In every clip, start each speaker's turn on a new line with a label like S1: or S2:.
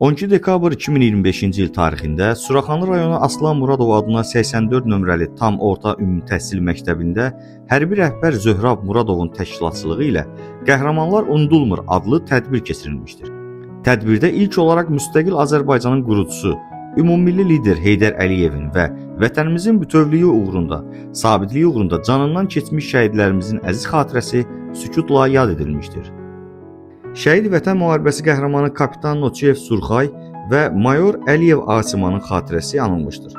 S1: 12 dekabr 2025-ci il tarixində Suraxanı rayonu Aslan Muradov adına 84 nömrəli tam orta ümumi təhsil məktəbində hərbi rəhbər Zöhrab Muradovun təşkilatçılığı ilə Qəhrəmanlar Unudulmur adlı tədbir keçirilmişdir. Tədbirdə ilk olaraq müstəqil Azərbaycanın qurucusu, ümummilli lider Heydər Əliyevin və vətənimizin bütövlüyü uğrunda, sabitliyi uğrunda canından keçmiş şəhidlərimizin əziz xatirəsi sükutla yad edilmişdir. Şəhid Vətən müharibəsi qəhrəmanı kapitan Noçiyev Surxay və mayor Əliyev Asimanın xatirəsi anılmışdır.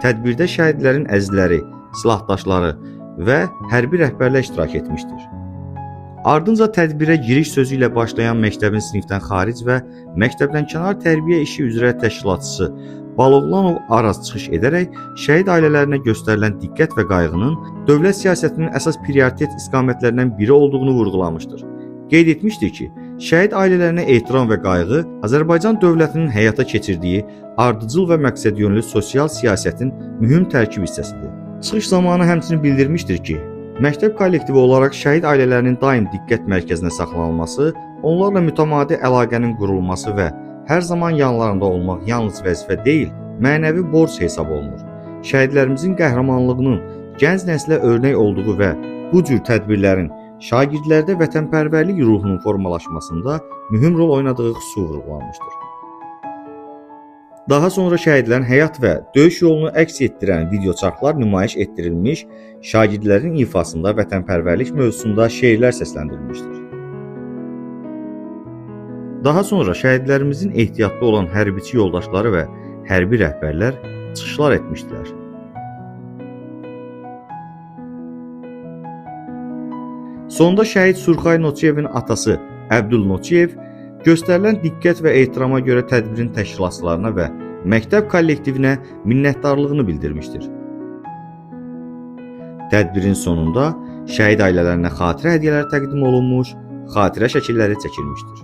S1: Tədbirdə şəhidlərin əzizləri, silahdaşları və hərbi rəhbərlər iştirak etmişdir. Ardınca tədbirə giriş sözü ilə başlayan məktəbin sinifdən xaric və məktəbdən kənar tərbiyə işi üzrə təşkilatçısı Baloğlanov Araz çıxış edərək şəhid ailələrinə göstərilən diqqət və qayğının dövlət siyasətinin əsas prioritet istiqamətlərindən biri olduğunu vurğulamışdır. Qeyd etmişdir ki, şəhid ailələrinə ehtiram və qayğı Azərbaycan dövlətinin həyata keçirdiyi ardıcıl və məqsədyönlü sosial siyasətin mühüm tərkib hissəsidir. Çıxış zamanı həmçinin bildirmişdir ki, məktəb kollektivi olaraq şəhid ailələrinin daim diqqət mərkəzinə saxlanılması, onlarla mütəmadi əlaqənin qurulması və hər zaman yanlarında olmaq yalnız vəzifə deyil, mənəvi borc hesab olunur. Şəhidlərimizin qəhrəmanlığının gənc nəslə örnək olduğu və bu cür tədbirlərin şagirdlərdə vətənpərvərlik ruhunun formalaşmasında mühüm rol oynadığı xüsusi vurğulanmışdır. Daha sonra şəhidlərin həyat və döyüş yolunu əks etdirən videoçarxlar nümayiş etdirilmiş, şagirdlərin ifasında vətənpərvərlik mövzusunda şeirlər səsləndirilmişdir. Daha sonra şəhidlərimizin ehtiyatlı olan hərbiçi yoldaşları və hərbi rəhbərlər çıxışlar etmişdilər. Sonda şəhid Surxay Noçiyevin atası Əbdül Noçiyev göstərilən diqqət və ehtirama görə tədbirin təşkilatçılarına və məktəb kollektivinə minnətdarlığını bildirmişdir. Tədbirin sonunda şəhid ailələrinə xatirə hədiyyələri təqdim olunmuş, xatirə şəkilləri çəkilmişdir.